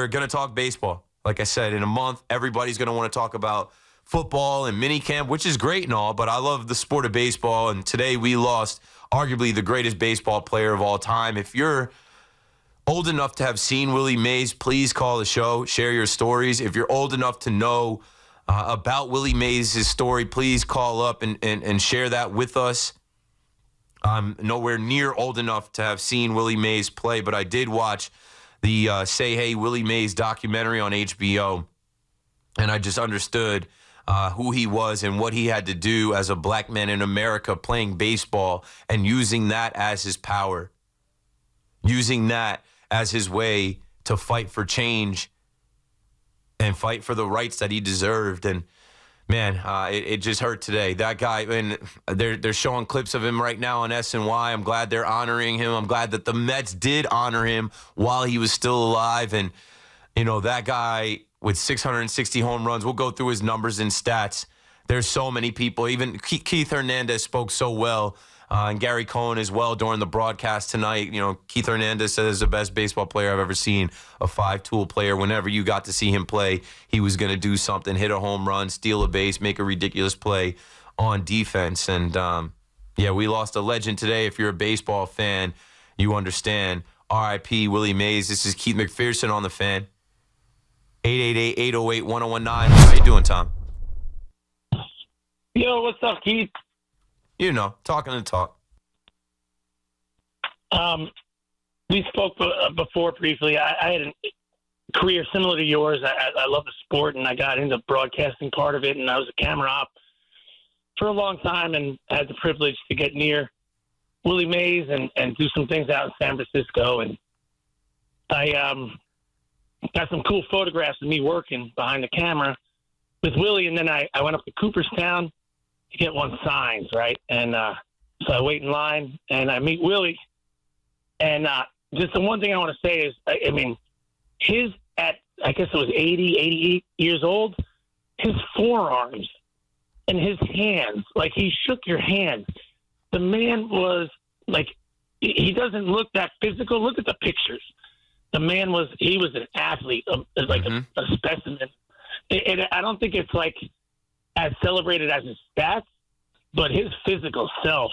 we're going to talk baseball. Like I said, in a month, everybody's going to want to talk about football and minicamp, which is great and all, but I love the sport of baseball. And today we lost arguably the greatest baseball player of all time. If you're old enough to have seen Willie Mays, please call the show, share your stories. If you're old enough to know about Willie Mays' story, please call up and share that with us. I'm nowhere near old enough to have seen Willie Mays play, but I did watch the Say Hey Willie Mays documentary on HBO, and I just understood who he was and what he had to do as a black man in America playing baseball and using that as his power, using that as his way to fight for change and fight for the rights that he deserved. And man, it just hurt today. That guy, and they're showing clips of him right now on SNY. I'm glad they're honoring him. I'm glad that the Mets did honor him while he was still alive. And, you know, that guy with 660 home runs, we'll go through his numbers and stats. There's so many people. Even Keith Hernandez spoke so well, and Gary Cohen as well during the broadcast tonight. You know, Keith Hernandez says the best baseball player I've ever seen, a five-tool player. Whenever you got to see him play, he was going to do something, hit a home run, steal a base, make a ridiculous play on defense. And, yeah, we lost a legend today. If you're a baseball fan, you understand. R.I.P. Willie Mays. This is Keith McPherson on the Fan. 888-808-1019. How you doing, Tom? Yo, what's up, Keith? You know, talking the talk. We spoke before briefly. I had a career similar to yours. I love the sport, and I got into broadcasting part of it, and I was a camera op for a long time and had the privilege to get near Willie Mays and do some things out in San Francisco. And I got some cool photographs of me working behind the camera with Willie, and then I went up to Cooperstown to get one signed, right? And so I wait in line, and I meet Willie. And just the one thing I want to say is, I mean, I guess it was 80, 88 years old, his forearms and his hands, like he shook your hand. The man was like, he doesn't look that physical. Look at the pictures. The man he was an athlete, like a specimen. I don't think it's like as celebrated as his stats, but his physical self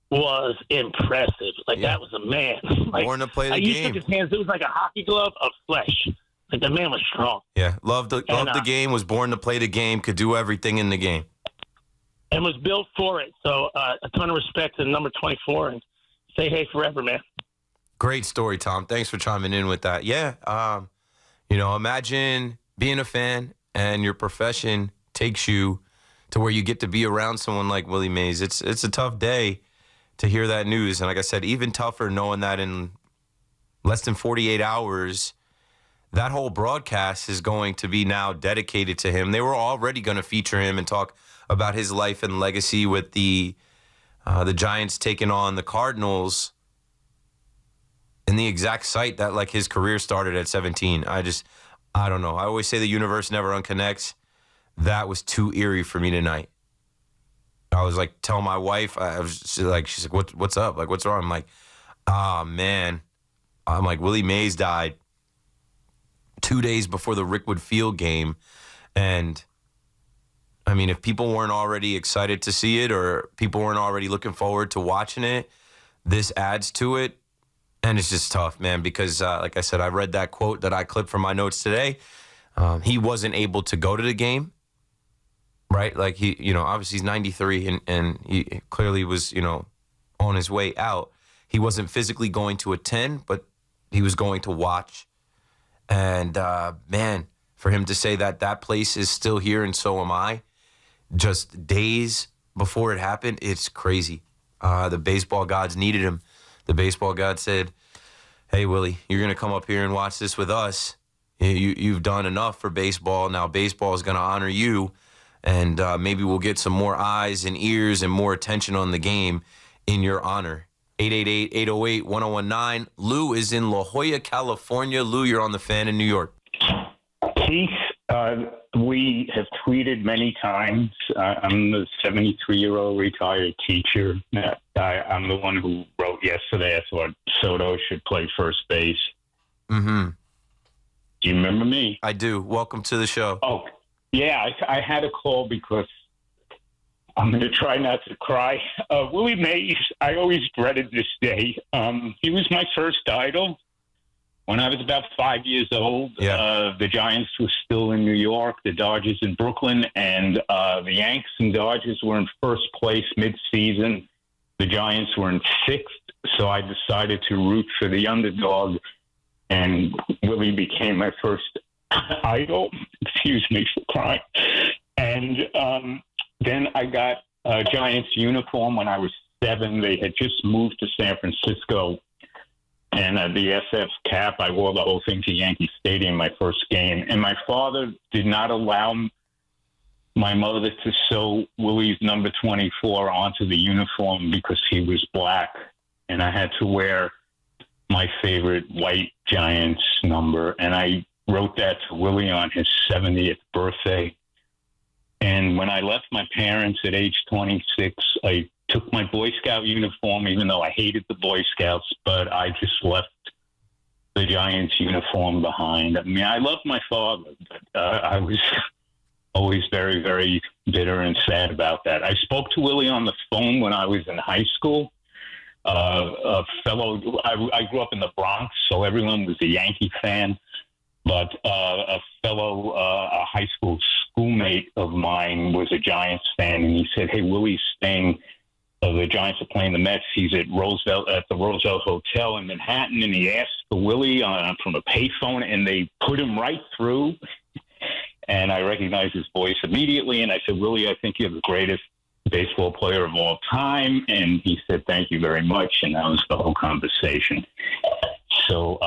was impressive. Like, that was a man. Like, born to play the you game. shook his hands. It was like a hockey glove of flesh. Like, the man was strong. Yeah, loved the game, was born to play the game, could do everything in the game. And was built for it. So a ton of respect to number 24, and say hey forever, man. Great story, Tom. Thanks for chiming in with that. Yeah, you know, imagine being a fan and your profession takes you to where you get to be around someone like Willie Mays. It's a tough day to hear that news. And like I said, even tougher knowing that in less than 48 hours, that whole broadcast is going to be now dedicated to him. They were already going to feature him and talk about his life and legacy with the Giants taking on the Cardinals in the exact site that, like, his career started at 17. I don't know. I always say the universe never unconnects. That was too eerie for me tonight. I was like, telling my wife, she's like, what's up? Like, what's wrong? I'm like, man. I'm like, Willie Mays died 2 days before the Rickwood Field game. And I mean, if people weren't already excited to see it or people weren't already looking forward to watching it, this adds to it. And it's just tough, man, because like I said, I read that quote that I clipped from my notes today. He wasn't able to go to the game, right? Like, he, you know, obviously he's 93 and he clearly was, you know, on his way out. He wasn't physically going to attend, but he was going to watch. And, man, for him to say that place is still here and so am I, just days before it happened, it's crazy. The baseball gods needed him. The baseball god said, hey, Willie, you're going to come up here and watch this with us. You've done enough for baseball. Now baseball is going to honor you, and maybe we'll get some more eyes and ears and more attention on the game in your honor. 888-808-1019. Lou is in La Jolla, California. Lou, you're on the Fan in New York. Keith, we have tweeted many times. I'm the 73-year-old retired teacher. I'm the one who wrote yesterday I thought Soto should play first base. Mm-hmm. you remember me? I do. Welcome to the show. Oh, yeah. I had a call because I'm going to try not to cry. Willie Mays, I always dreaded this day. He was my first idol. When I was about 5 years old, the Giants were still in New York, the Dodgers in Brooklyn, and the Yanks and Dodgers were in first place mid-season. The Giants were in sixth, so I decided to root for the underdog, and Willie became my first idol. Excuse me for crying. And then I got a Giants uniform when I was 7. They had just moved to San Francisco. And the SF cap, I wore the whole thing to Yankee Stadium my first game. And my father did not allow my mother to sew Willie's number 24 onto the uniform because he was black. And I had to wear my favorite white Giants number. And I wrote that to Willie on his 70th birthday. And when I left my parents at age 26, I took my Boy Scout uniform, even though I hated the Boy Scouts, but I just left the Giants uniform behind. I mean, I loved my father, but I was always very, very bitter and sad about that. I spoke to Willie on the phone when I was in high school. A fellow, I grew up in the Bronx, so everyone was a Yankee fan. But a fellow, a high school schoolmate of mine was a Giants fan, and he said, "Hey, Willie's staying. The Giants are playing the Mets. He's at the Roosevelt Hotel in Manhattan, and he asked for Willie from a payphone, and they put him right through." And I recognized his voice immediately, and I said, "Willie, I think you're the greatest baseball player of all time." And he said, "Thank you very much," and that was the whole conversation. So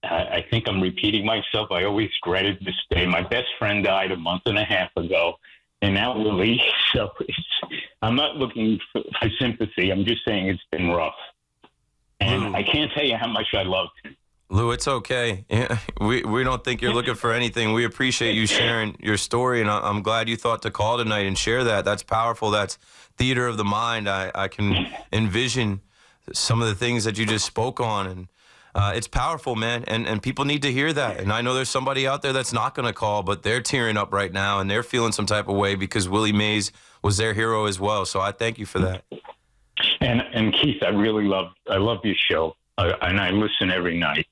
I think I'm repeating myself. I always dreaded this day. My best friend died a month and a half ago, and now Willie. So I'm not looking for sympathy. I'm just saying it's been rough. And I can't tell you how much I loved him. Lou, it's okay. Yeah, we don't think you're looking for anything. We appreciate you sharing your story, and I'm glad you thought to call tonight and share that. That's powerful. That's theater of the mind. I can envision some of the things that you just spoke on, and it's powerful, man, and people need to hear that. And I know there's somebody out there that's not going to call, but they're tearing up right now, and they're feeling some type of way because Willie Mays was their hero as well. So I thank you for that. And Keith, I love your show, and I listen every night.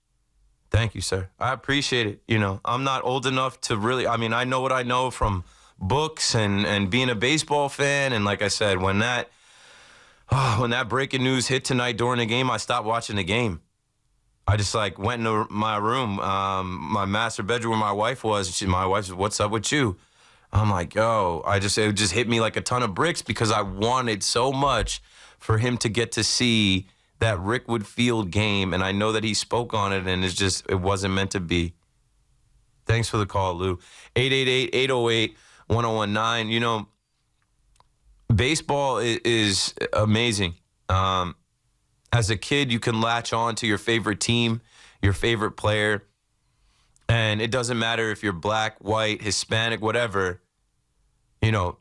Thank you, sir. I appreciate it. You know, I'm not old enough to really, I mean, I know what I know from books and being a baseball fan. And like I said, when that breaking news hit tonight during the game, I stopped watching the game. I just went into my room, my master bedroom where my wife was. My wife said, "What's up with you?" I'm like, yo, it just hit me like a ton of bricks because I wanted so much for him to get to see that Rickwood Field game. And I know that he spoke on it, and it wasn't meant to be. Thanks for the call, Lou. 888-808-1019. You know, baseball is amazing. As a kid, you can latch on to your favorite team, your favorite player, and it doesn't matter if you're black, white, Hispanic, whatever. You know,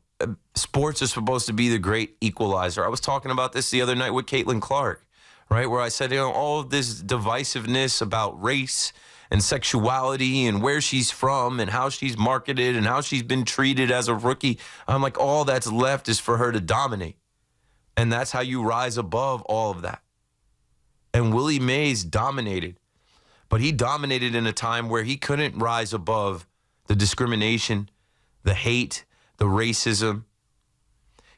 sports are supposed to be the great equalizer. I was talking about this the other night with Caitlin Clark, right, where I said, you know, all of this divisiveness about race and sexuality and where she's from and how she's marketed and how she's been treated as a rookie. I'm like, all that's left is for her to dominate. And that's how you rise above all of that. And Willie Mays dominated, but he dominated in a time where he couldn't rise above the discrimination, the hate, the racism.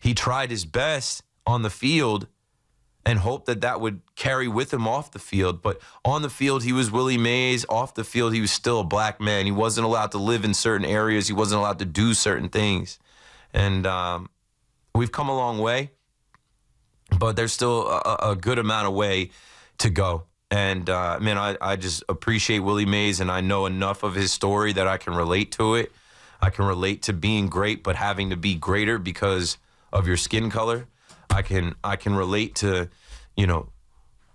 He tried his best on the field and hoped that that would carry with him off the field. But on the field, he was Willie Mays. Off the field, he was still a black man. He wasn't allowed to live in certain areas. He wasn't allowed to do certain things. And we've come a long way, but there's still a good amount of way to go. And, man, I just appreciate Willie Mays, and I know enough of his story that I can relate to it. I can relate to being great, but having to be greater because of your skin color. I can relate to, you know,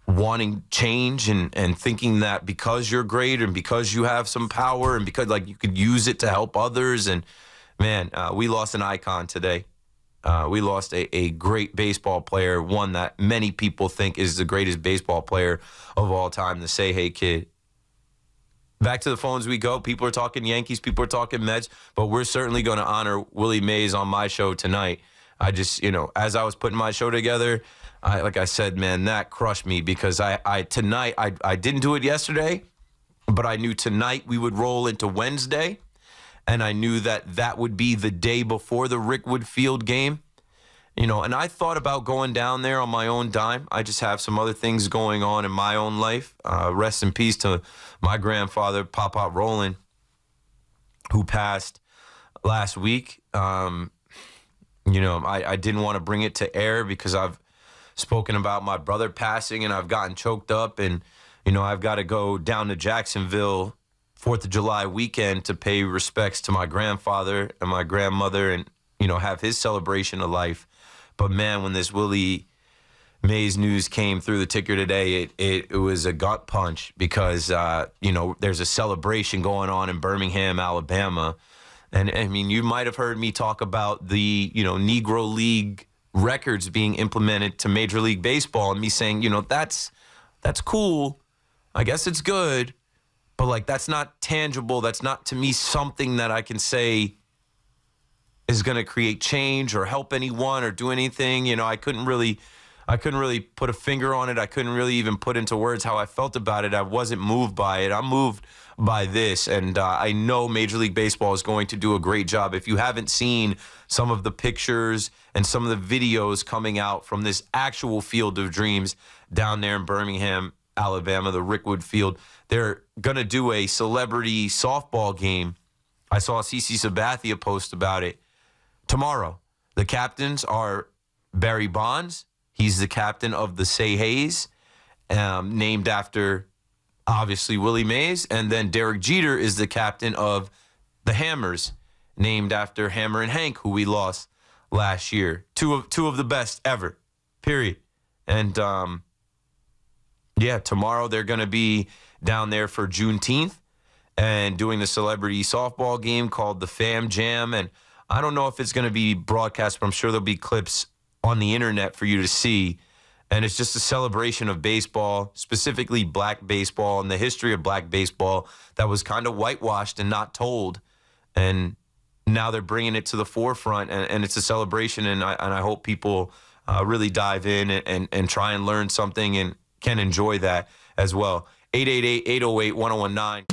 wanting change and thinking that because you're great and because you have some power and because, like, you could use it to help others. And, man, we lost an icon today. We lost a great baseball player, one that many people think is the greatest baseball player of all time, to say, hey, kid, back to the phones we go. People are talking Yankees, people are talking Mets, but we're certainly going to honor Willie Mays on my show tonight. I just, as I was putting my show together, like I said, man, that crushed me because tonight, I didn't do it yesterday, but I knew tonight we would roll into Wednesday, and I knew that would be the day before the Rickwood Field game. And I thought about going down there on my own dime. I just have some other things going on in my own life. Rest in peace to my grandfather, Papa Roland, who passed last week. I didn't want to bring it to air because I've spoken about my brother passing and I've gotten choked up. And, I've got to go down to Jacksonville 4th of July weekend to pay respects to my grandfather and my grandmother and, have his celebration of life. But, man, when this Willie Mays news came through the ticker today, it was a gut punch because, there's a celebration going on in Birmingham, Alabama. And, I mean, you might have heard me talk about the, Negro League records being implemented to Major League Baseball and me saying, that's cool. I guess it's good. But, like, that's not tangible. That's not, to me, something that I can say is going to create change or help anyone or do anything. I couldn't really put a finger on it. I couldn't really even put into words how I felt about it. I wasn't moved by it. I'm moved by this. And I know Major League Baseball is going to do a great job. If you haven't seen some of the pictures and some of the videos coming out from this actual Field of Dreams down there in Birmingham, Alabama, the Rickwood Field, they're going to do a celebrity softball game. I saw CeCe Sabathia post about it tomorrow. The captains are Barry Bonds. He's the captain of the Say Hayes, named after, obviously, Willie Mays. And then Derek Jeter is the captain of the Hammers, named after Hammer and Hank, who we lost last year. Two of the best ever, period. And, tomorrow they're going to be down there for Juneteenth and doing the celebrity softball game called the Fam Jam. And I don't know if it's going to be broadcast, but I'm sure there'll be clips on the internet for you to see. And it's just a celebration of baseball, specifically black baseball and the history of black baseball that was kind of whitewashed and not told. And now they're bringing it to the forefront, and it's a celebration. And I hope people really dive in and try and learn something and can enjoy that as well. 888-808-1019.